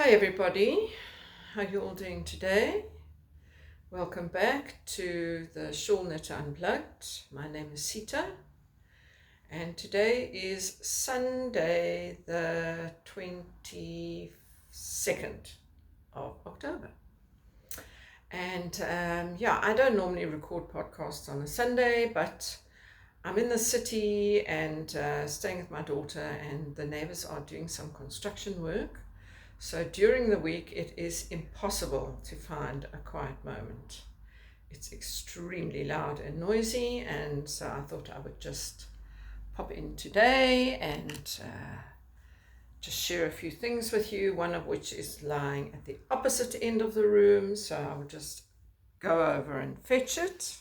Hi everybody, how you all doing today? Welcome back to the Shawl Knit Unplugged. My name is Sita and today is Sunday the 22nd of October. And I don't normally record podcasts on a Sunday, but I'm in the city and staying with my daughter, and the neighbors are doing some construction work. So during the week, it is impossible to find a quiet moment. It's extremely loud and noisy, and so I thought I would just pop in today and just share a few things with you, one of which is lying at the opposite end of the room, so I will just go over and fetch it.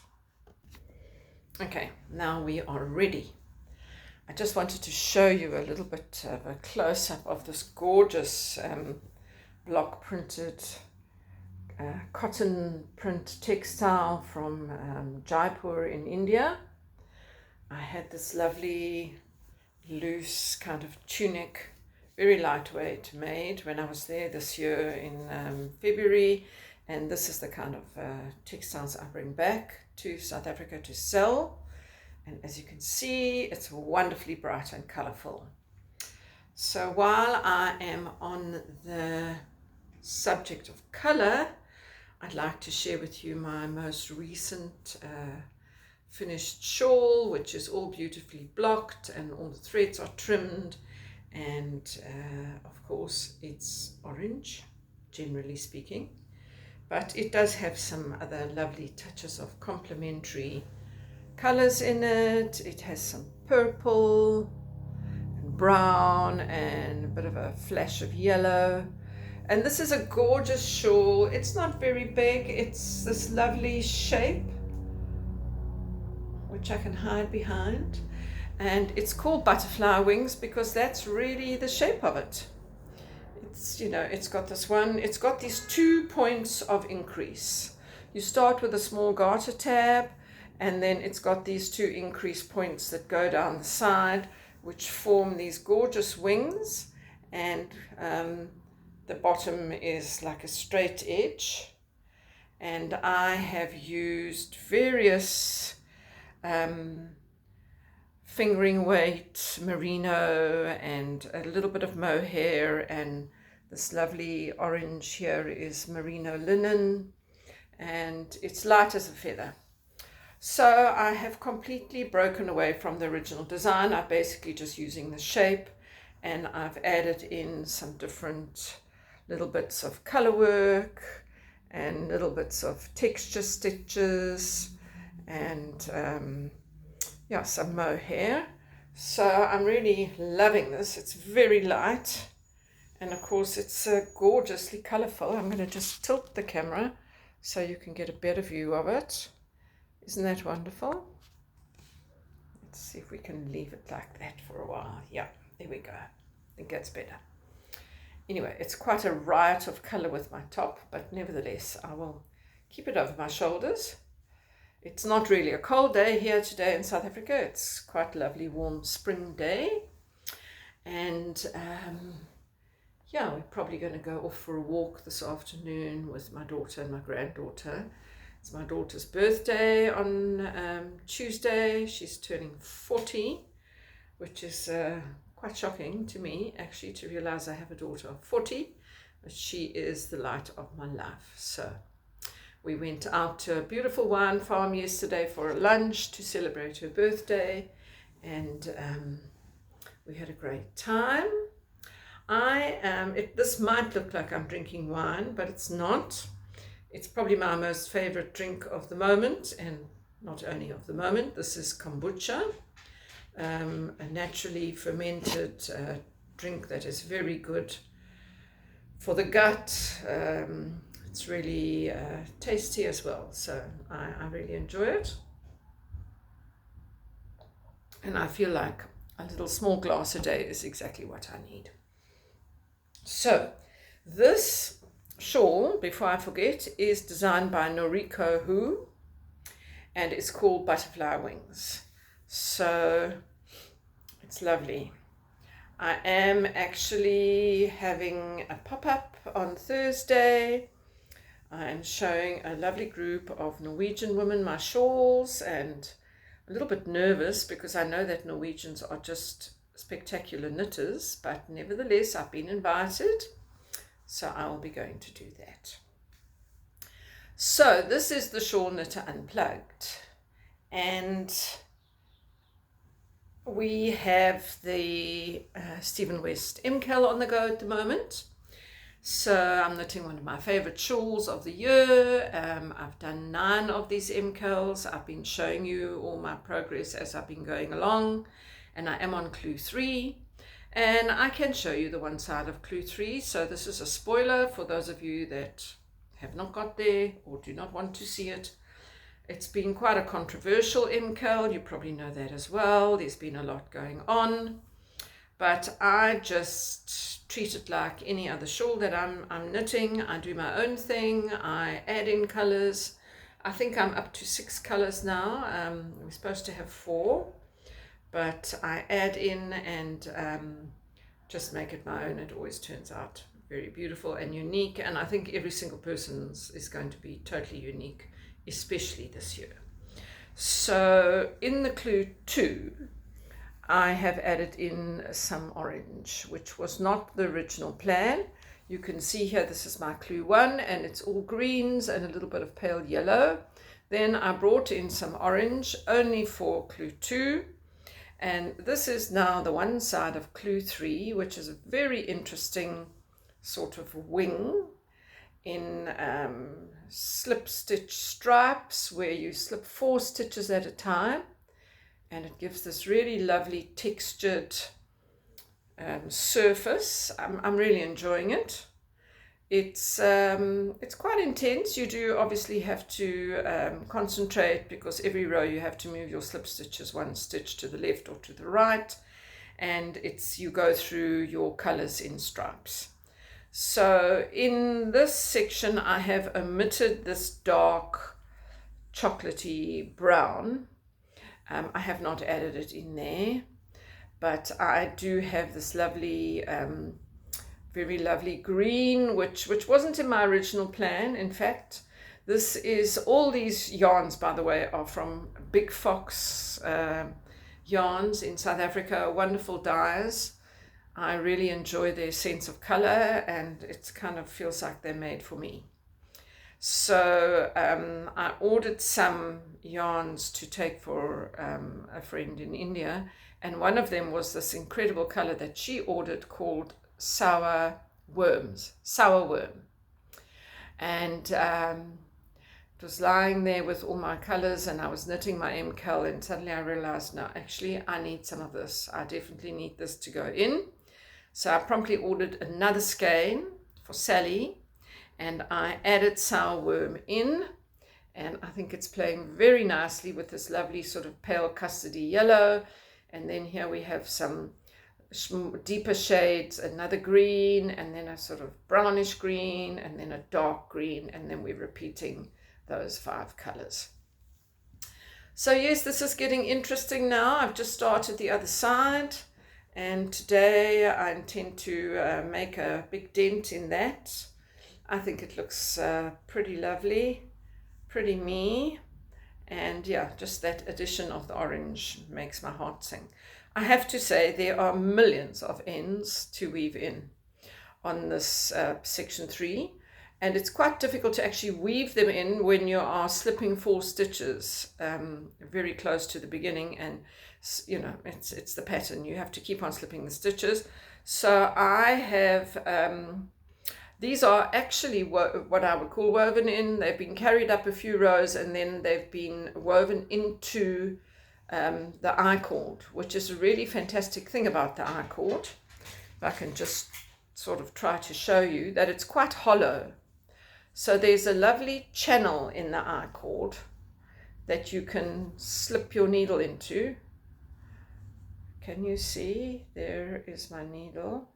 Okay, now we are ready. I just wanted to show you a little bit of a close-up of this gorgeous block printed cotton print textile from Jaipur in India. I had this lovely loose kind of tunic, very lightweight, made when I was there this year in February, and this is the kind of textiles I bring back to South Africa to sell. And as you can see, it's wonderfully bright and colorful. So while I am on the subject of color, I'd like to share with you my most recent finished shawl, which is all beautifully blocked and all the threads are trimmed. And of course, it's orange, generally speaking, but it does have some other lovely touches of complementary colors in it. It has some purple and brown and a bit of a flash of yellow. And this is a gorgeous shawl. It's not very big. It's this lovely shape, which I can hide behind. And it's called butterfly wings because that's really the shape of it. It's, it's got this one, it's got these 2 points of increase. You start with a small garter tab, and then it's got these 2 increase points that go down the side, which form these gorgeous wings. And the bottom is like a straight edge. And I have used various fingering weight merino and a little bit of mohair, and this lovely orange here is merino linen, and it's light as a feather. So I have completely broken away from the original design. I'm basically just using the shape, and I've added in some different little bits of color work and little bits of texture stitches and some mohair. So I'm really loving this. It's very light, and of course it's gorgeously colorful. I'm going to just tilt the camera so you can get a better view of it. Isn't that wonderful? Let's see if we can leave it like that for a while. Yeah, there we go. I think that's better. Anyway, it's quite a riot of color with my top, but nevertheless, I will keep it over my shoulders. It's not really a cold day here today in South Africa. It's quite a lovely, warm spring day. And we're probably going to go off for a walk this afternoon with my daughter and my granddaughter. It's my daughter's birthday on Tuesday. She's turning 40, which is quite shocking to me, actually, to realize I have a daughter of 40, but she is the light of my life. So we went out to a beautiful wine farm yesterday for a lunch to celebrate her birthday, and we had a great time. This might look like I'm drinking wine, but it's not. It's probably my most favorite drink of the moment, and not only of the moment. This is kombucha, a naturally fermented drink that is very good for the gut. It's really tasty as well, so I really enjoy it. And I feel like a little small glass a day is exactly what I need. So this shawl, before I forget, is designed by Noriko Hu, and it's called Butterfly Wings. So it's lovely. I am actually having a pop-up on Thursday. I'm showing a lovely group of Norwegian women my shawls, and a little bit nervous because I know that Norwegians are just spectacular knitters, but nevertheless I've been invited, so I will be going to do that. So this is the Shawl Knitter Unplugged, and we have the Stephen West MKAL on the go at the moment. So I'm knitting one of my favorite shawls of the year. I've done 9 of these MKALs. I've been showing you all my progress as I've been going along, and I am on clue 3, and I can show you the one side of clue 3. So this is a spoiler for those of you that have not got there or do not want to see it. It's been quite a controversial MKAL, you probably know that as well. There's been a lot going on, but I just treat it like any other shawl that I'm knitting. I do my own thing, I add in colors. I think I'm up to 6 colors now. We're supposed to have 4, but I add in and just make it my own. It always turns out very beautiful and unique, and I think every single person's is going to be totally unique, especially this year. So in the clue 2, I have added in some orange, which was not the original plan. You can see here, this is my clue 1, and it's all greens and a little bit of pale yellow. Then I brought in some orange only for clue 2, and this is now the one side of clue 3, which is a very interesting sort of wing in slip stitch stripes, where you slip 4 stitches at a time, and it gives this really lovely textured surface. I'm really enjoying it. It's quite intense. You do obviously have to concentrate, because every row you have to move your slip stitches 1 stitch to the left or to the right, and you go through your colors in stripes. So in this section I have omitted this dark chocolatey brown. I have not added it in there, but I do have this lovely very lovely green, which wasn't in my original plan. In fact, this is, all these yarns, by the way, are from Big Fox yarns in South Africa, wonderful dyes. I really enjoy their sense of color, and it kind of feels like they're made for me. So I ordered some yarns to take for a friend in India, and one of them was this incredible color that she ordered called sour worm. And it was lying there with all my colors, and I was knitting my MKAL, and suddenly I realized, no, actually I need some of this. I definitely need this to go in. So I promptly ordered another skein for Sally, and I added sour worm in, and I think it's playing very nicely with this lovely sort of pale custardy yellow. And then here we have some deeper shades, another green, and then a sort of brownish green, and then a dark green, and then we're repeating those 5 colors. So yes, this is getting interesting now. I've just started the other side, and today I intend to make a big dent in that. I think it looks pretty lovely, pretty me, and yeah, just that addition of the orange makes my heart sing. I have to say, there are millions of ends to weave in on this section 3, and it's quite difficult to actually weave them in when you are slipping 4 stitches very close to the beginning, and you know, it's the pattern. You have to keep on slipping the stitches. So I have these are actually what I would call woven in. They've been carried up a few rows, and then they've been woven into the I-cord, which is a really fantastic thing about the I-cord. If I can just sort of try to show you that it's quite hollow. So there's a lovely channel in the I-cord that you can slip your needle into. Can you see? There is my needle.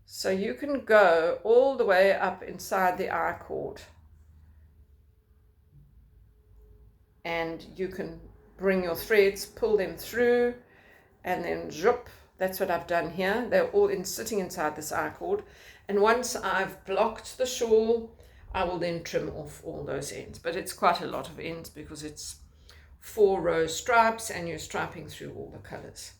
So you can go all the way up inside the I-cord, and you can bring your threads, pull them through, and then zhup, That's what I've done here. They're all sitting inside this I-cord. And once I've blocked the shawl, I will then trim off all those ends. But it's quite a lot of ends because it's 4 row stripes and you're striping through all the colors.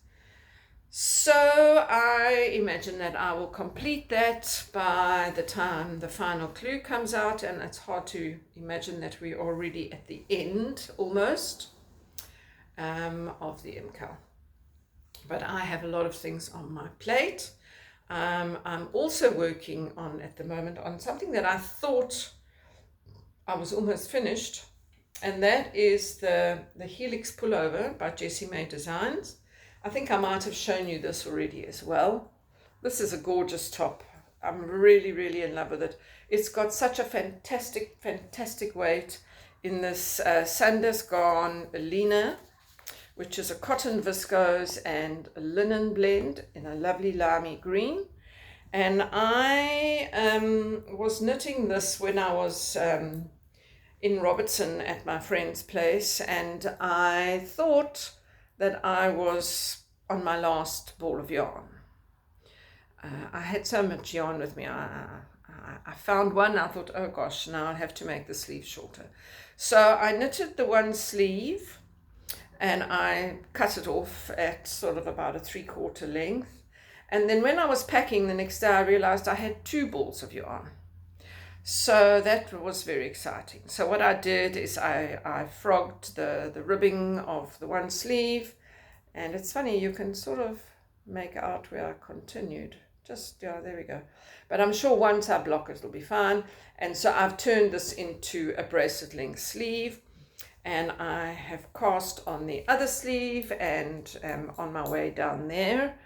So I imagine that I will complete that by the time the final clue comes out, and it's hard to imagine that we're already at the end almost of the MKAL. But I have a lot of things on my plate. I'm also working on, at the moment, on something that I thought I was almost finished, and that is the Helix pullover by Jessie May Designs. I think I might have shown you this already as well. This is a gorgeous top. I'm really, really in love with it. It's got such a fantastic, fantastic weight in this Sanders Garn Lina, which is a cotton viscose and a linen blend in a lovely limey green. And I was knitting this when I was in Robertson at my friend's place, and I thought that I was on my last ball of yarn. I had so much yarn with me. I found one. I thought, oh gosh, now I have to make the sleeve shorter. So I knitted the one sleeve and I cut it off at sort of about a 3/4 length. And then when I was packing the next day, I realized I had 2 balls of yarn. So that was very exciting. So what I did is I frogged the ribbing of the one sleeve, and it's funny, you can sort of make out where I continued. Just, yeah, there we go. But I'm sure once I block it, it'll be fine. And so I've turned this into a bracelet length sleeve, and I have cast on the other sleeve and on my way down there.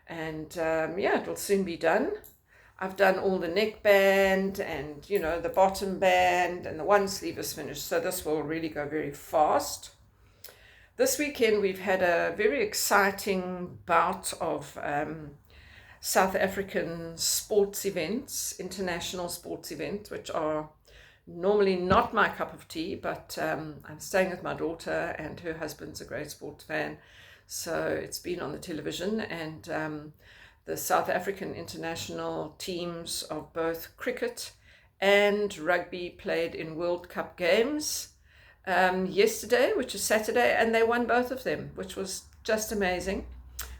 And yeah, it'll soon be done. I've done all the neckband and, you know, the bottom band, and the one sleeve is finished. So this will really go very fast. This weekend we've had a very exciting bout of South African sports events, international sports events, which are normally not my cup of tea, but I'm staying with my daughter and her husband's a great sports fan. So it's been on the television, and the South African international teams of both cricket and rugby played in World Cup games yesterday, which is Saturday, and they won both of them, which was just amazing.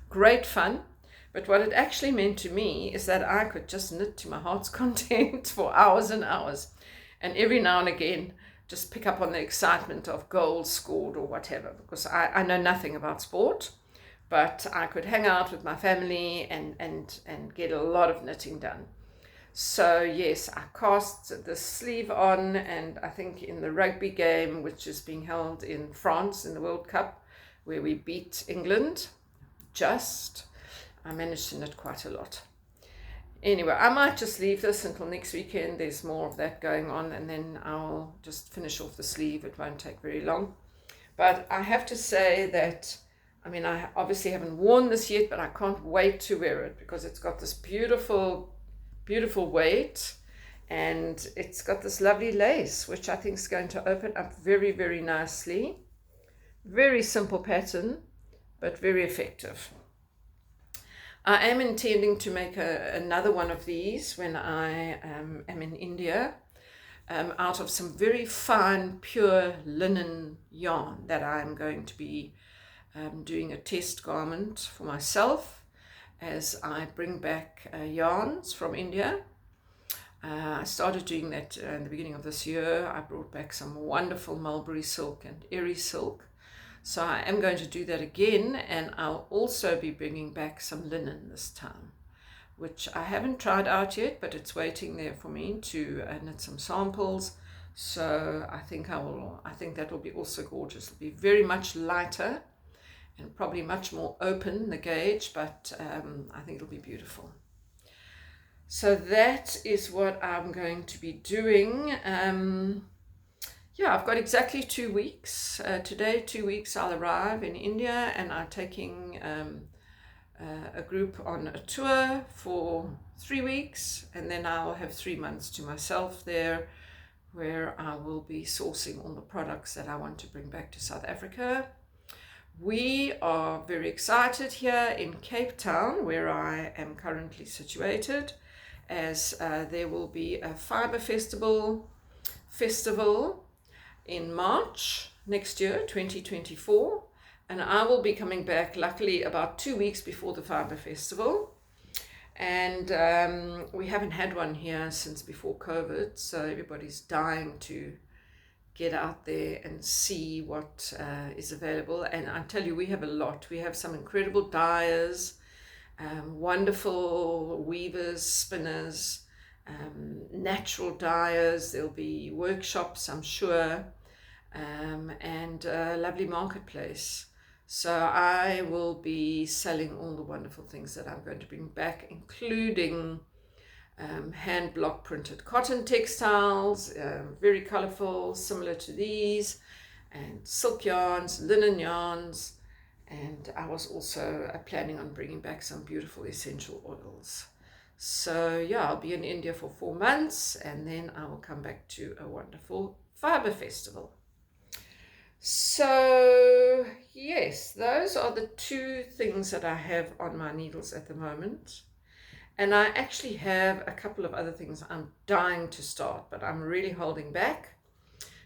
Great fun. But what it actually meant to me is that I could just knit to my heart's content for hours and hours, and every now and again just pick up on the excitement of goals scored or whatever, because I know nothing about sport. But I could hang out with my family and get a lot of knitting done. So yes, I cast the sleeve on, and I think in the rugby game, which is being held in France in the World Cup, where we beat England, I managed to knit quite a lot. Anyway, I might just leave this until next weekend. There's more of that going on, and then I'll just finish off the sleeve. It won't take very long. But I have to say that, I mean, I obviously haven't worn this yet, but I can't wait to wear it because it's got this beautiful, beautiful weight, and it's got this lovely lace, which I think is going to open up very, very nicely. Very simple pattern, but very effective. I am intending to make another one of these when I am in India, out of some very fine, pure linen yarn that I'm going to be doing a test garment for myself as I bring back yarns from India. I started doing that in the beginning of this year. I brought back some wonderful mulberry silk and airy silk. So I am going to do that again, and I'll also be bringing back some linen this time, which I haven't tried out yet, but it's waiting there for me to knit some samples. So I think that will be also gorgeous. It'll be very much lighter and probably much more open, the gauge, but I think it'll be beautiful. So that is what I'm going to be doing. Yeah, I've got exactly 2 weeks. Today, 2 weeks, I'll arrive in India, and I'm taking a group on a tour for 3 weeks, and then I'll have 3 months to myself there, where I will be sourcing all the products that I want to bring back to South Africa, We are very excited here in Cape Town, where I am currently situated, as there will be a fibre festival in March next year, 2024, and I will be coming back luckily about 2 weeks before the fibre festival. And we haven't had one here since before COVID, so everybody's dying to get out there and see what is available. And I tell you, we have a lot. We have some incredible dyers, wonderful weavers, spinners, natural dyers. There'll be workshops, I'm sure, and a lovely marketplace. So I will be selling all the wonderful things that I'm going to bring back, including hand block printed cotton textiles, very colorful, similar to these, and silk yarns, linen yarns, and I was also planning on bringing back some beautiful essential oils. So yeah, I'll be in India for 4 months, and then I will come back to a wonderful fibre festival. So yes, those are the 2 things that I have on my needles at the moment. And I actually have a couple of other things I'm dying to start, but I'm really holding back,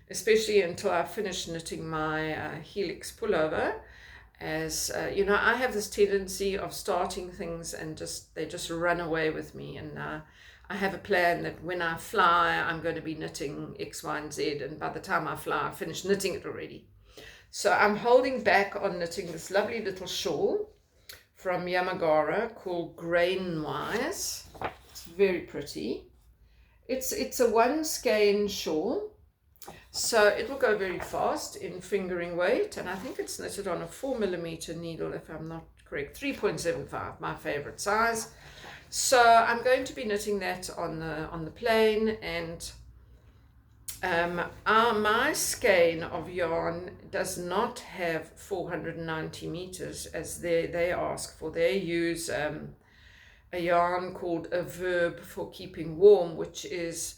especially until I finish knitting my Helix pullover. As you know, I have this tendency of starting things and they just run away with me. And I have a plan that when I fly, I'm going to be knitting X, Y, and Z. And by the time I fly, I finish knitting it already. So I'm holding back on knitting this lovely little shawl from Yamagara called Grainwise. It's very pretty. It's a 1 skein shawl, so it will go very fast in fingering weight, and I think it's knitted on a 4mm needle, if I'm not correct, 3.75, my favorite size. So I'm going to be knitting that on the plane, and my skein of yarn does not have 490 meters as they ask for. They use a yarn called a verb for keeping warm, which is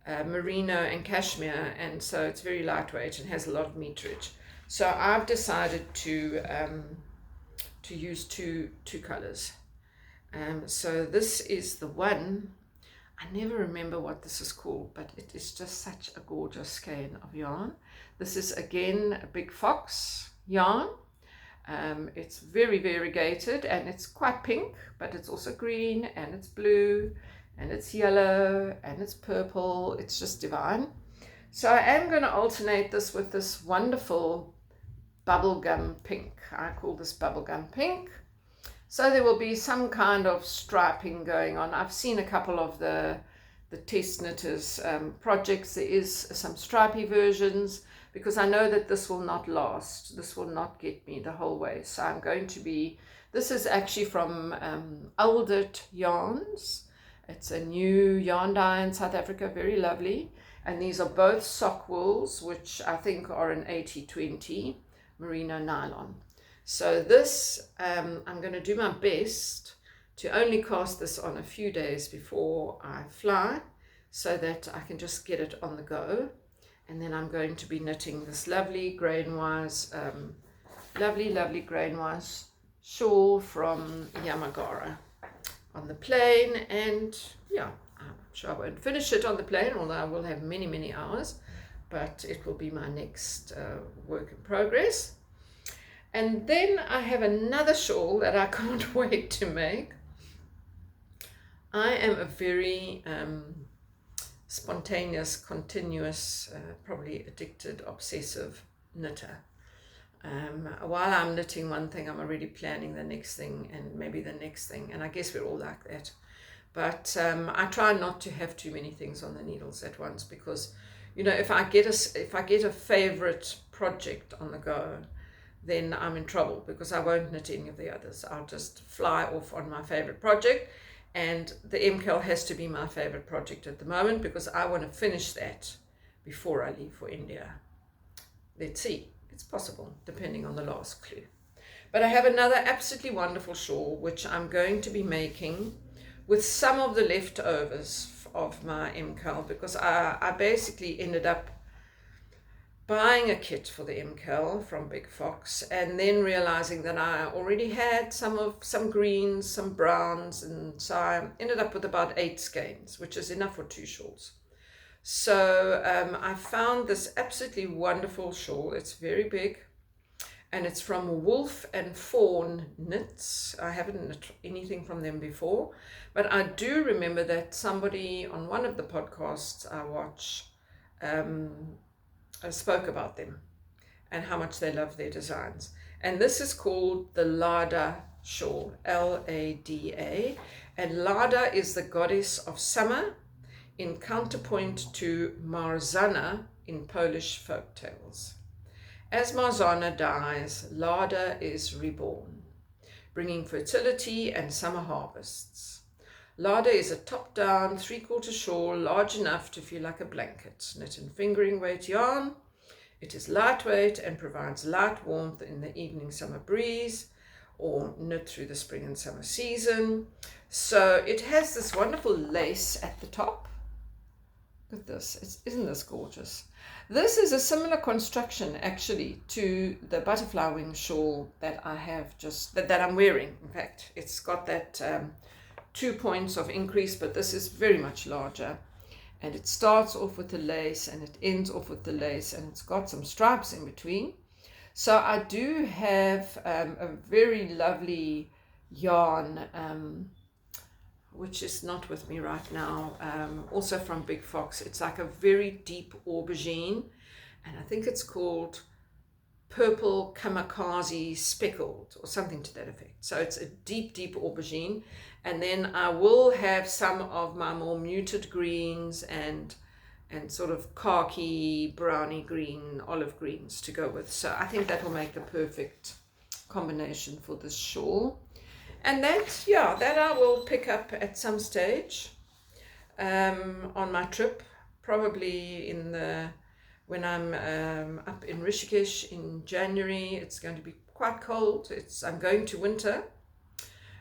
merino and cashmere, and so it's very lightweight and has a lot of meterage. So I've decided to use two colors. So this is the one. I never remember what this is called, but it is just such a gorgeous skein of yarn. This is again a big fox yarn. It's very variegated, and it's quite pink, but it's also green, and it's blue, and it's yellow, and it's purple. It's just divine. So I am going to alternate this with this wonderful bubblegum pink. I call this bubblegum pink. So there will be some kind of striping going on. I've seen a couple of the test knitters projects. There is some stripy versions, because I know that this will not last. This will not get me the whole way. So I'm going to be, this is actually from Aldert yarns. It's a new yarn dye in South Africa, very lovely. And these are both sock wools, which I think are an 80-20 merino nylon. So this, I'm going to do my best to only cast this on a few days before I fly, so that I can just get it on the go. And then I'm going to be knitting this lovely Grainwise, lovely Grainwise shawl from Yamagara on the plane. And yeah, I'm sure I won't finish it on the plane, although I will have many hours, but it will be my next work in progress. And then I have another shawl that I can't wait to make. I am a very spontaneous, continuous, probably addicted, obsessive knitter. While I'm knitting one thing, I'm already planning the next thing, and maybe the next thing, and I guess we're all like that. But I try not to have too many things on the needles at once, because, you know, if I get a favorite project on the go, then I'm in trouble, because I won't knit any of the others. I'll just fly off on my favorite project, and the MKAL has to be my favorite project at the moment, because I want to finish that before I leave for India. Let's see, it's possible, depending on the last clue. But I have another absolutely wonderful shawl, which I'm going to be making with some of the leftovers of my MKAL, because I basically ended up buying a kit for the MKAL from Big Fox, and then realizing that I already had some greens, some browns, and so I ended up with about 8 skeins, which is enough for 2 shawls. So I found this absolutely wonderful shawl. It's very big, and it's from Wulf and Faun knits. I haven't knit anything from them before, but I do remember that somebody on one of the podcasts I watch spoke about them and how much they love their designs. And this is called the Lada shawl, Lada, and Lada is the goddess of summer, in counterpoint to Marzana in Polish folk tales. As Marzana dies, Lada is reborn, bringing fertility and summer harvests. Lada is a top-down, 3/4 shawl, large enough to feel like a blanket, knit in fingering weight yarn. It is lightweight and provides light warmth in the evening summer breeze, or knit through the spring and summer season. So it has this wonderful lace at the top. Look at this, isn't this gorgeous? This is a similar construction actually to the butterfly wing shawl that I have that I'm wearing. In fact, it's got that 2 points of increase, but this is very much larger. And it starts off with the lace and it ends off with the lace, and it's got some stripes in between. So I do have a very lovely yarn, which is not with me right now, also from Big Fox. It's like a very deep aubergine, and I think it's called Purple Kamikaze Speckled or something to that effect. So it's a deep aubergine, and then I will have some of my more muted greens and sort of khaki, browny green, olive greens to go with. So I think that will make the perfect combination for this shawl. And that I will pick up at some stage on my trip, probably when I'm up in Rishikesh in January. It's going to be quite cold. I'm going to winter.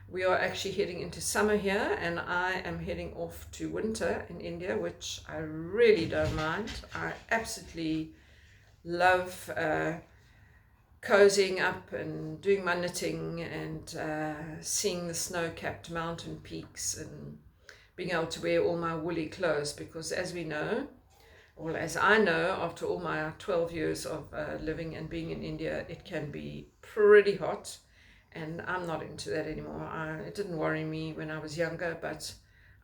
We are actually heading into summer here, and I am heading off to winter in India, which I really don't mind. I absolutely love cozying up and doing my knitting and seeing the snow-capped mountain peaks and being able to wear all my woolly clothes, because as we know, or as I know, after all my 12 years of living and being in India, it can be pretty hot, and I'm not into that anymore. It didn't worry me when I was younger, but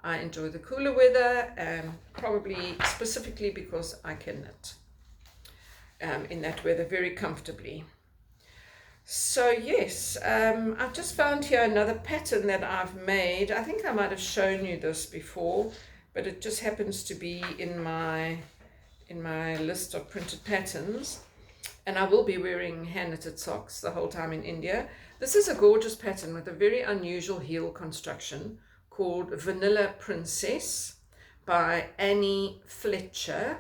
I enjoy the cooler weather, probably specifically because I can knit in that weather very comfortably. So yes, I've just found here another pattern that I've made. I think I might have shown you this before, but it just happens to be in my list of printed patterns, and I will be wearing hand knitted socks the whole time in India. This is a gorgeous pattern with a very unusual heel construction called Vanilla Princess by Annie Fletcher.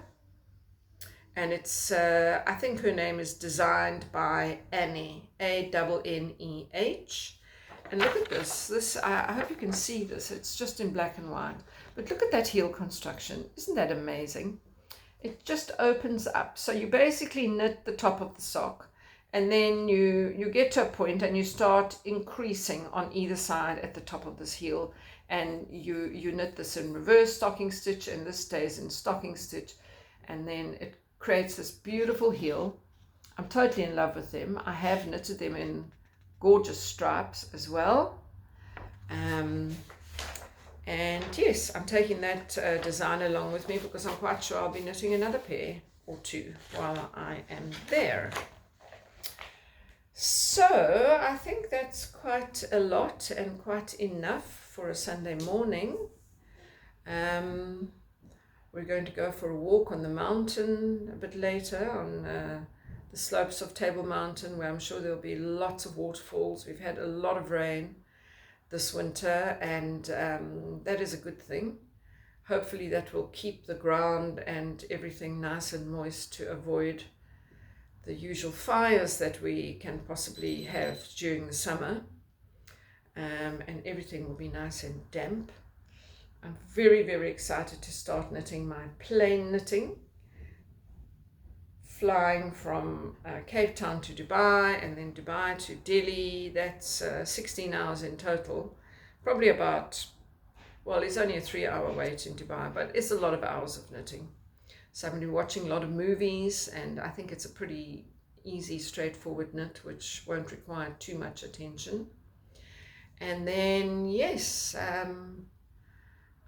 And it's, I think her name is designed by Annie, Anneh. And look at this. I hope you can see this. It's just in black and white. But look at that heel construction. Isn't that amazing? It just opens up. So you basically knit the top of the sock, and then you get to a point and you start increasing on either side at the top of this heel. And you knit this in reverse stocking stitch, and this stays in stocking stitch. And then it creates this beautiful heel. I'm totally in love with them. I have knitted them in gorgeous stripes as well. And yes, I'm taking that design along with me, because I'm quite sure I'll be knitting another pair or two while I am there. So I think that's quite a lot and quite enough for a Sunday morning. We're going to go for a walk on the mountain a bit later, on the slopes of Table Mountain, where I'm sure there'll be lots of waterfalls. We've had a lot of rain this winter, and that is a good thing. Hopefully that will keep the ground and everything nice and moist to avoid the usual fires that we can possibly have during the summer, and everything will be nice and damp. I'm very, very excited to start knitting my plain knitting flying from Cape Town to Dubai and then Dubai to Delhi. That's 16 hours in total. Probably about, well, it's only a 3-hour wait in Dubai, but it's a lot of hours of knitting. So I've been watching a lot of movies, and I think it's a pretty easy, straightforward knit, which won't require too much attention. And then, yes,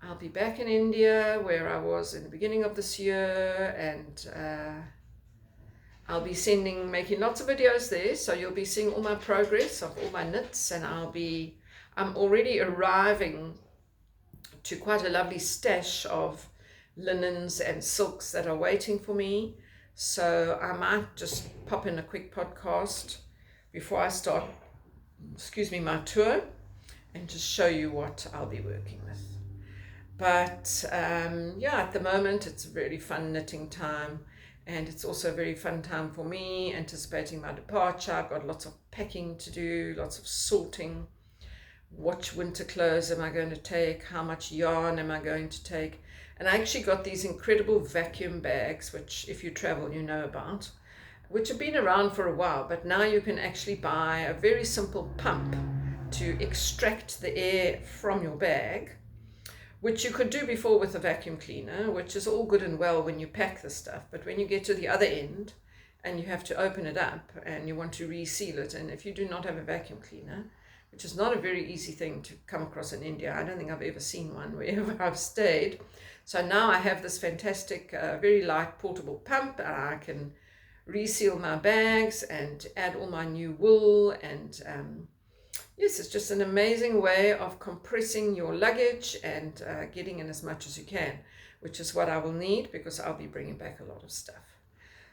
I'll be back in India where I was in the beginning of this year, and I'll be making lots of videos there, so you'll be seeing all my progress of all my knits, and I'm already arriving to quite a lovely stash of linens and silks that are waiting for me. So I might just pop in a quick podcast before I start, my tour, and just show you what I'll be working with. But yeah, at the moment it's a really fun knitting time, and it's also a very fun time for me, anticipating my departure. I've got lots of packing to do, lots of sorting. What winter clothes am I going to take? How much yarn am I going to take? And I actually got these incredible vacuum bags, which if you travel you know about, which have been around for a while, but now you can actually buy a very simple pump to extract the air from your bag, which you could do before with a vacuum cleaner, which is all good and well when you pack the stuff, but when you get to the other end and you have to open it up and you want to reseal it, and if you do not have a vacuum cleaner, which is not a very easy thing to come across in India. I don't think I've ever seen one wherever I've stayed. So now I have this fantastic, very light portable pump, and I can reseal my bags and add all my new wool. And yes, it's just an amazing way of compressing your luggage and getting in as much as you can, which is what I will need because I'll be bringing back a lot of stuff.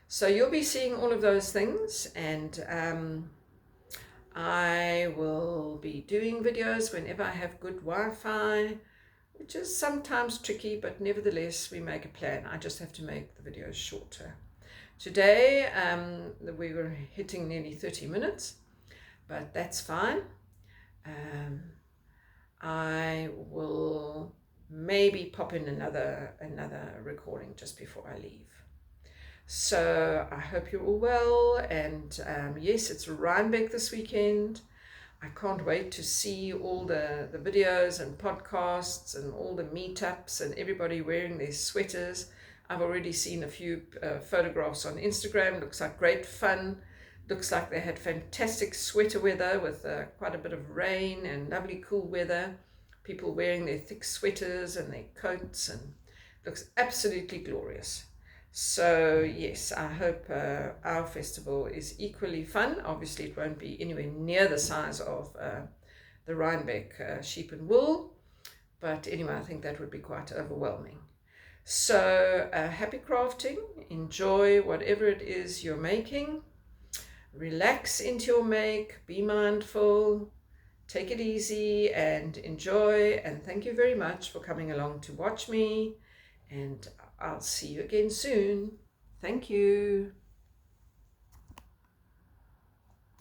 So you'll be seeing all of those things, and I will be doing videos whenever I have good Wi-Fi, which is sometimes tricky, but nevertheless we make a plan. I just have to make the videos shorter. Today we were hitting nearly 30 minutes, but that's fine. I will maybe pop in another recording just before I leave. So I hope you're all well, and yes, it's Rhinebeck this weekend. I can't wait to see all the videos and podcasts and all the meetups and everybody wearing their sweaters. I've already seen a few photographs on Instagram. Looks like great fun. Looks like they had fantastic sweater weather with quite a bit of rain and lovely cool weather. People wearing their thick sweaters and their coats, and looks absolutely glorious. So yes, I hope our festival is equally fun. Obviously it won't be anywhere near the size of the Rhinebeck sheep and wool, but anyway, I think that would be quite overwhelming. So happy crafting, enjoy whatever it is you're making, relax into your make, be mindful, take it easy and enjoy, and thank you very much for coming along to watch me, and I'll see you again soon. Thank you.